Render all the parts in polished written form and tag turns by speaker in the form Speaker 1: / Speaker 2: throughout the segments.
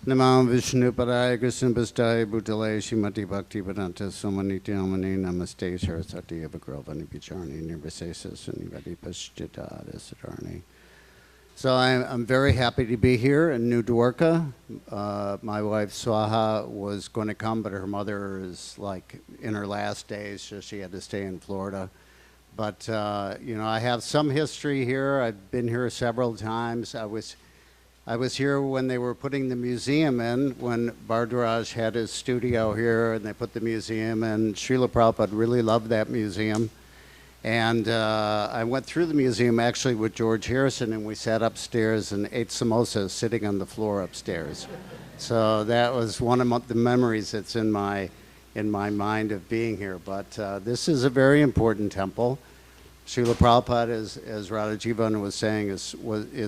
Speaker 1: Namam Vishnu Padaya Krishna Pastaya Bhutale Shrimati Bhakti Vedanta Somaniti Amani Namaste Sarasati Abhagravani Picharni Nirvisesa Sunivadi Paschita Desadarni. So I'm very happy to be here in New Dwarka. My wife Swaha was going to come, but her mother is like in her last days, so she had to stay in Florida. But you know, I have some history here. I've been here several times. I was here when they were putting the museum in, when Bardharaj had his studio here, and they put the museum in. Srila Prabhupada really loved that museum. And I went through the museum actually with George Harrison, and we sat upstairs and ate samosas sitting on the floor upstairs. So that was one of the memories that's in my mind of being here. But this is a very important temple. Srila Prabhupada, as Radha Jivan was saying, is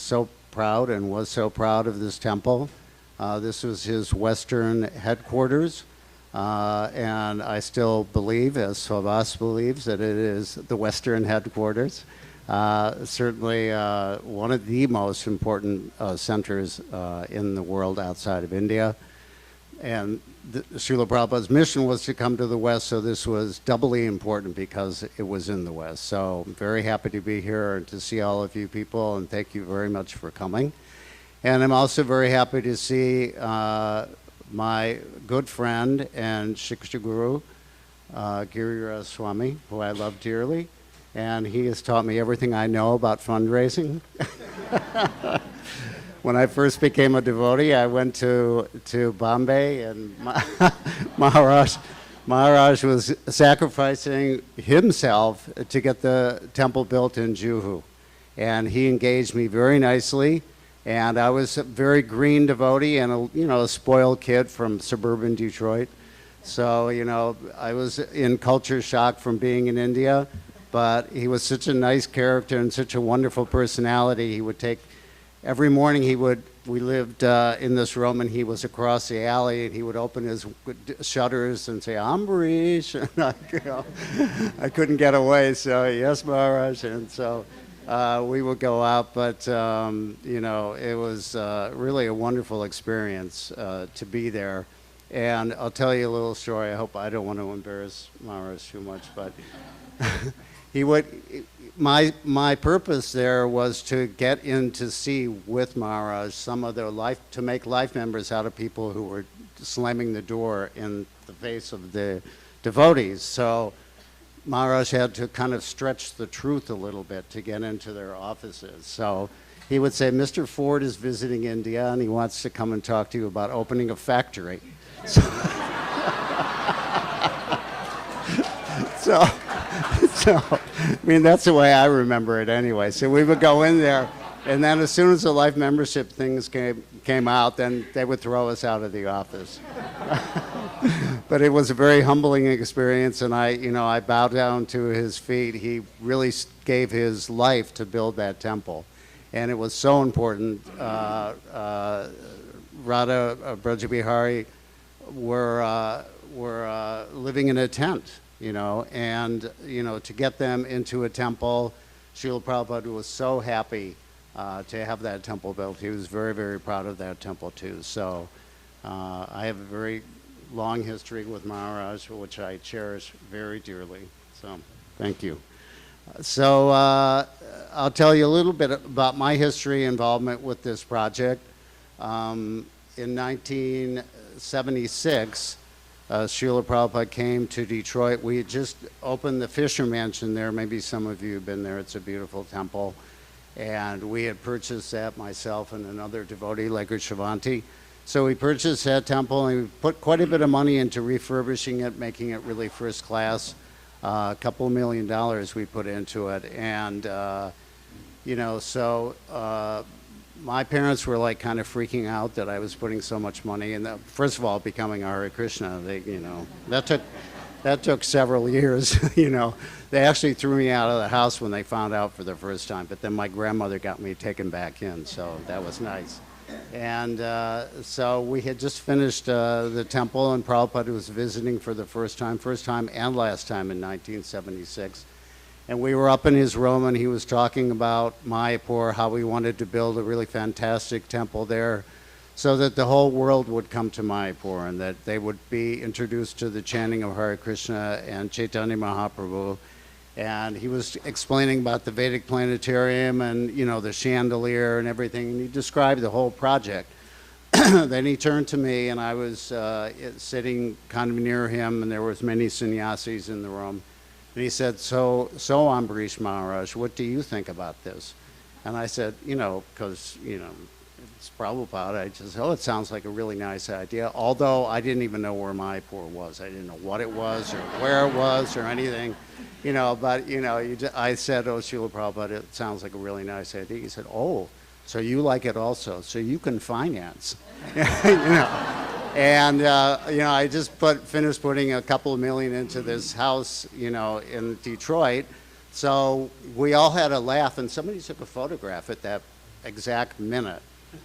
Speaker 1: so proud and was so proud of this temple. This was his Western headquarters. And I still believe, as Swabhas believes, that it is the Western headquarters. Certainly one of the most important centers in the world outside of India. And Srila Prabhupada's mission was to come to the West, so this was doubly important because it was in the West. So I'm very happy to be here and to see all of you people, and thank you very much for coming. And I'm also very happy to see my good friend and Shiksha Guru, Giriraj Swami, who I love dearly, and he has taught me everything I know about fundraising. When I first became a devotee, I went to Bombay, and Maharaj was sacrificing himself to get the temple built in Juhu, and he engaged me very nicely. And I was a very green devotee and a spoiled kid from suburban Detroit. So, I was in culture shock from being in India, but he was such a nice character and such a wonderful personality. He would take, every morning we lived in this room, and he was across the alley, and he would open his shutters and say, Ambarisha, and I couldn't get away, so yes, Maharaj, and so we would go out, but it was really a wonderful experience to be there. And I'll tell you a little story. I hope I don't want to embarrass Maharaj too much, but my purpose there was to get in to see with Maharaj some of to make life members out of people who were slamming the door in the face of the devotees. So Maharaj had to kind of stretch the truth a little bit to get into their offices. So he would say, Mr. Ford is visiting India and he wants to come and talk to you about opening a factory. So, I mean, that's the way I remember it anyway. So we would go in there, and then as soon as the life membership things came out, then they would throw us out of the office. But it was a very humbling experience, and I bowed down to his feet. He really gave his life to build that temple, and it was so important. Radha Brajabihari were living in a tent, and to get them into a temple, Srila Prabhupada was so happy to have that temple built. He was very, very proud of that temple too. So I have a very long history with Maharaj, which I cherish very dearly. So thank you. So I'll tell you a little bit about my history involvement with this project. In 1976, Srila Prabhupada came to Detroit. We had just opened the Fisher Mansion there. Maybe some of you have been there. It's a beautiful temple. And we had purchased that, myself and another devotee, Lekar Shivanti. So we purchased that temple, and we put quite a bit of money into refurbishing it, making it really first class. A couple $1 million we put into it. And, my parents were like kind of freaking out that I was putting so much money in. First of all, becoming a Hare Krishna, that took several years. They actually threw me out of the house when they found out for the first time. But then my grandmother got me taken back in, so that was nice. And so we had just finished the temple, and Prabhupada was visiting for the first time and last time in 1976. And we were up in his room, and he was talking about Mayapur, how we wanted to build a really fantastic temple there. so that the whole world would come to Mayapur and that they would be introduced to the chanting of Hare Krishna and Chaitanya Mahaprabhu. And he was explaining about the Vedic planetarium and, you know, the chandelier and everything, and he described the whole project. Then he turned to me, and I was sitting kind of near him, and there was many sannyasis in the room. And he said, so Ambarisha Maharaj, what do you think about this? And I said, you know, because, you know, it's Prabhupada, I just, it sounds like a really nice idea, although I didn't even know where Mayapur was. I didn't know what it was or where it was or anything, you know, but, you know, I said, oh, Srila Prabhupada, it sounds like a really nice idea. He said, oh, so you like it also, so you can finance, you know. And, you know, I just finished putting a couple of million into this house, you know, in Detroit. So we all had a laugh, and somebody took a photograph at that exact minute.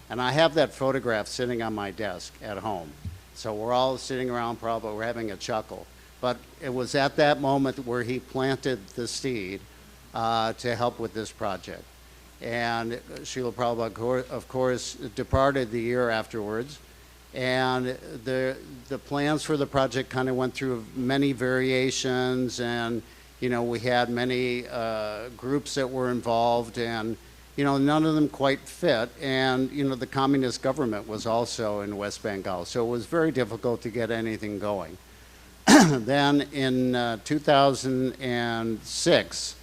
Speaker 1: And I have that photograph sitting on my desk at home. So we're all sitting around, probably we're having a chuckle. But it was at that moment where he planted the seed to help with this project. And Srila Prabhupada, of course, departed the year afterwards. And the plans for the project kind of went through many variations, and, you know, we had many groups that were involved, and, you know, none of them quite fit. And, you know, the communist government was also in West Bengal, so it was very difficult to get anything going. Then in 2006,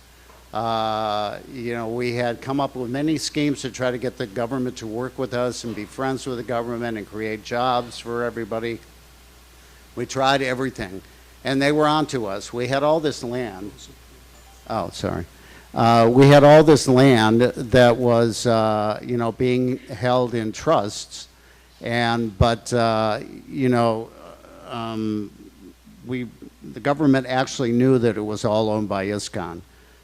Speaker 1: you know, we had come up with many schemes to try to get the government to work with us and be friends with the government and create jobs for everybody. We tried everything, and they were onto us. We had all this land. Oh, sorry. We had all this land that was, you know, being held in trusts, but you know, the government actually knew that it was all owned by ISKCON.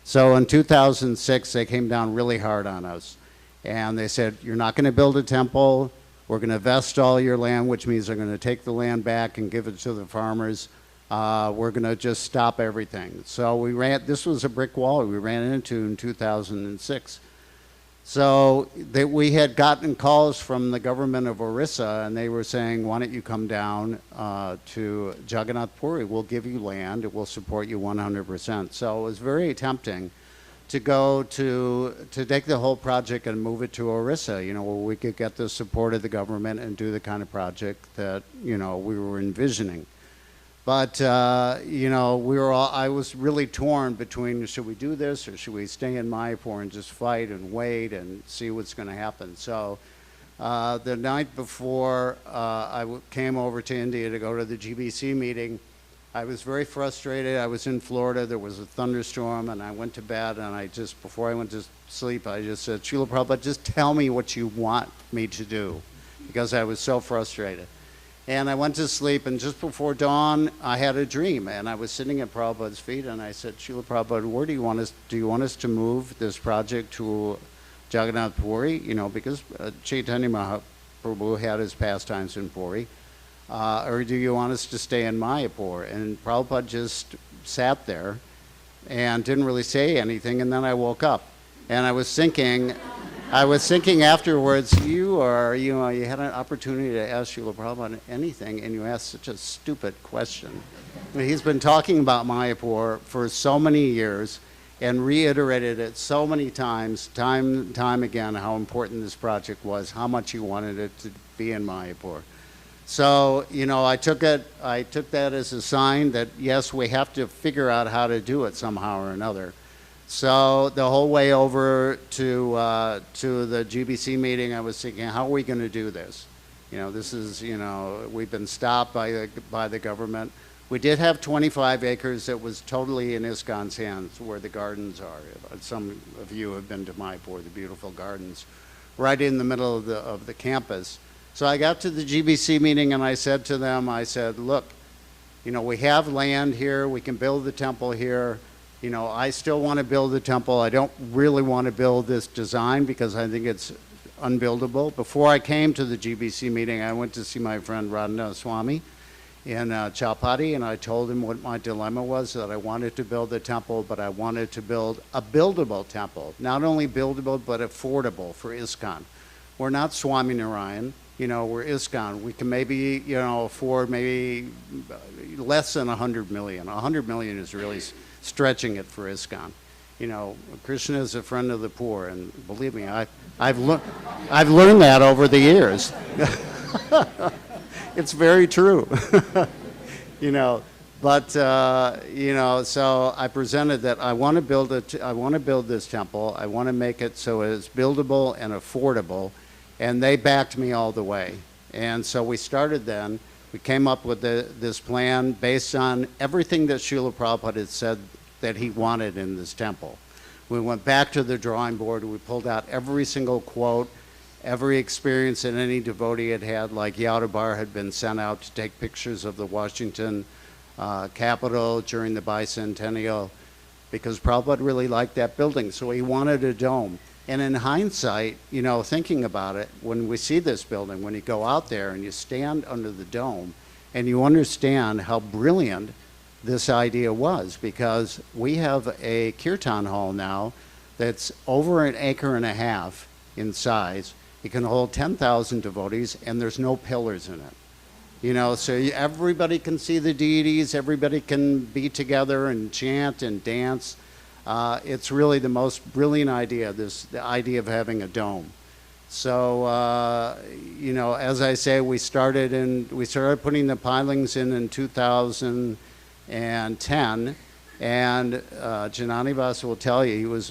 Speaker 1: So in 2006, they came down really hard on us. And they said, you're not going to build a temple. We're going to vest all your land, which means they're going to take the land back and give it to the farmers. We're going to just stop everything. So this was a brick wall we ran into in 2006. So we had gotten calls from the government of Orissa, and they were saying, why don't you come down to Jagannath Puri? We'll give you land. It will support you 100%. So it was very tempting to go to take the whole project and move it to Orissa, you know, where we could get the support of the government and do the kind of project that, you know, we were envisioning. But, you know, I was really torn between, should we do this or should we stay in Mayapur and just fight and wait and see what's going to happen? So the night before I came over to India to go to the GBC meeting, I was very frustrated. I was in Florida. There was a thunderstorm, and I went to bed, and before I went to sleep, I just said, Srila Prabhupada, just tell me what you want me to do, because I was so frustrated. And I went to sleep, and just before dawn, I had a dream, and I was sitting at Prabhupada's feet, and I said, Srila Prabhupada, where do you want us to move this project to Jagannath Puri? You know, because Chaitanya Mahaprabhu had his pastimes in Puri. Or do you want us to stay in Mayapur? And Prabhupada just sat there and didn't really say anything, and then I woke up. And I was thinking afterwards, you had an opportunity to ask Srila Prabhupada anything, and you asked such a stupid question. He's been talking about Mayapur for so many years and reiterated it so many times, time again, how important this project was, how much he wanted it to be in Mayapur. So, you know, I took that as a sign that, yes, we have to figure out how to do it somehow or another. So the whole way over to the GBC meeting, I was thinking, how are we going to do this? You know, this is, you know, we've been stopped by the government. We did have 25 acres that was totally in ISKCON's hands, where the gardens are. Some of you have been to Mayapur, the beautiful gardens, right in the middle of the campus. So I got to the GBC meeting, and I said to them, look, you know, we have land here. We can build the temple here. You know, I still want to build the temple. I don't really want to build this design because I think it's unbuildable. Before I came to the GBC meeting, I went to see my friend Radhanath Swami in Chowpatty, and I told him what my dilemma was, that I wanted to build a temple, but I wanted to build a buildable temple. Not only buildable, but affordable for ISKCON. We're not Swami Narayan. we're ISKCON. We can maybe, afford maybe less than 100 million. 100 million is really stretching it for ISKCON. Krishna is a friend of the poor, and believe me, I've learned that over the years. It's very true. But so I presented that I want to build this temple. I want to make it so it's buildable and affordable, and they backed me all the way. And so we started then. We came up with this plan based on everything that Srila Prabhupada had said that he wanted in this temple. We went back to the drawing board. We pulled out every single quote, every experience that any devotee had had, like Yadabar had been sent out to take pictures of the Washington Capitol during the bicentennial, because Prabhupada really liked that building, so he wanted a dome. And in hindsight, thinking about it, when we see this building, when you go out there and you stand under the dome and you understand how brilliant this idea was, because we have a kirtan hall now that's over 1.5 acres in size. It can hold 10,000 devotees, and there's no pillars in it. So everybody can see the deities, everybody can be together and chant and dance. It's really the most brilliant idea, the idea of having a dome. So, as I say, we started putting the pilings in 2010, and Janani Vasa will tell you, he was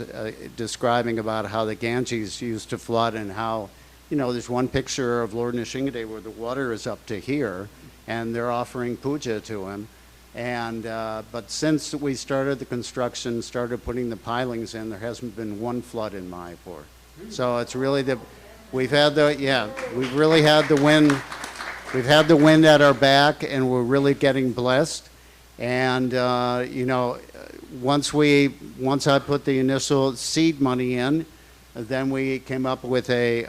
Speaker 1: describing about how the Ganges used to flood, and how, there's one picture of Lord Nrsimhadev where the water is up to here, and they're offering puja to him. And but since we started the construction, started putting the pilings in, there hasn't been one flood in Mayapur. So it's really we've really had the wind. We've had the wind at our back, and we're really getting blessed. And once I put the initial seed money in, then we came up with a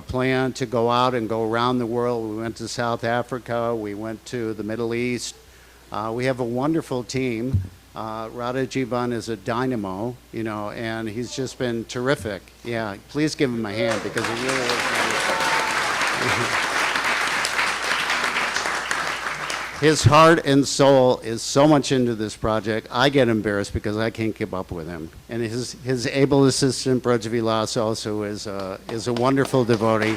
Speaker 1: plan to go out and go around the world. We went to South Africa. We went to the Middle East. We have a wonderful team. Radha Jivan is a dynamo, and he's just been terrific. Yeah, please give him a hand, because he really is wonderful. His heart and soul is so much into this project. I get embarrassed because I can't keep up with him. And his able assistant, Braj Vilas, also is a wonderful devotee.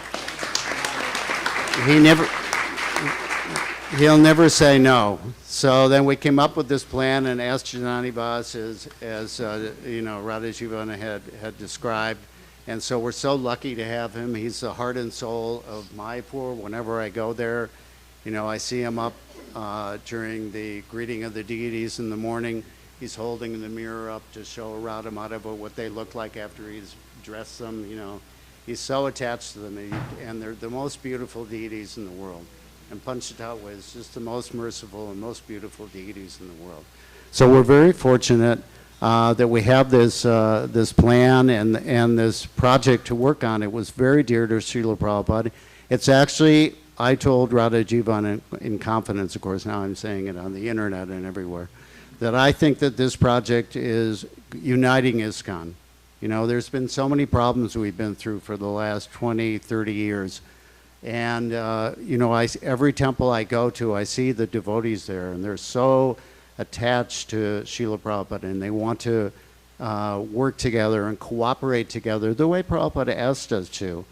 Speaker 1: He'll never say no. So then we came up with this plan and asked Janani Vas, as Radha Jivana had described. And so we're so lucky to have him. He's the heart and soul of Mayapur. Whenever I go there, I see him up during the greeting of the deities in the morning. He's holding the mirror up to show Radha Madhava what they look like after he's dressed them. He's so attached to them, and they're the most beautiful deities in the world. And Panchatattva is just the most merciful and most beautiful deities in the world. So we're very fortunate that we have this plan and this project to work on. It was very dear to Srila Prabhupada. It's actually, I told Radha Jivan in confidence, of course, now I'm saying it on the internet and everywhere, that I think that this project is uniting ISKCON. There's been so many problems we've been through for the last 20, 30 years. And, every temple I go to, I see the devotees there, and they're so attached to Srila Prabhupada, and they want to work together and cooperate together the way Prabhupada asked us to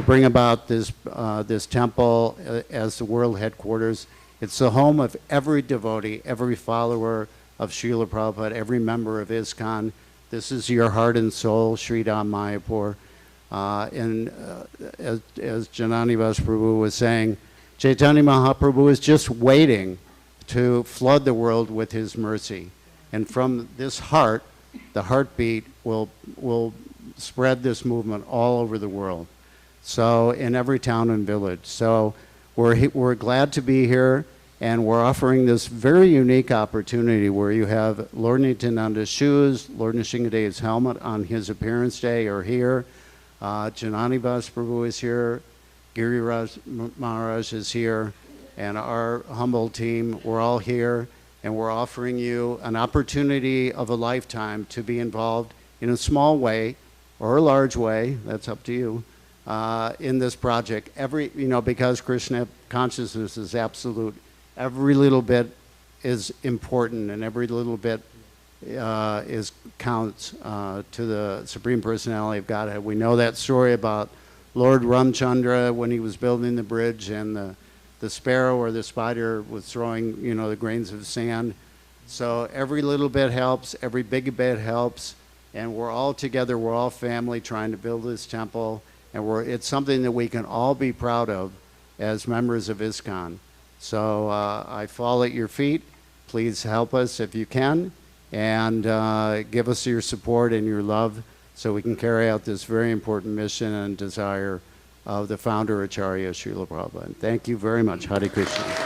Speaker 1: bring about this temple as the world headquarters. It's the home of every devotee, every follower of Srila Prabhupada, every member of ISKCON. This is your heart and soul, Sri Dham Mayapur. As Janani Vas Prabhu was saying, Chaitanya Mahaprabhu is just waiting to flood the world with his mercy. And from this heart, the heartbeat will spread this movement all over the world. So in every town and village. So we're glad to be here, and we're offering this very unique opportunity where you have Lord Nityananda's shoes, Lord Nrsimhadev's helmet on his appearance day are here. Janani Vas Prabhu is here, Giriraj Maharaj is here, and our humble team, we're all here, and we're offering you an opportunity of a lifetime to be involved in a small way or a large way, that's up to you, in this project. Because Krishna consciousness is absolute, every little bit is important, and every little bit counts to the Supreme Personality of Godhead. We know that story about Lord Ramchandra when he was building the bridge, and the sparrow or the spider was throwing, the grains of sand. So every little bit helps, every big bit helps, and we're all together, we're all family trying to build this temple, and it's something that we can all be proud of as members of ISKCON. So I fall at your feet. Please help us if you can, and give us your support and your love so we can carry out this very important mission and desire of the founder, Acharya Srila Prabhupada. Thank you very much. Hare Krishna.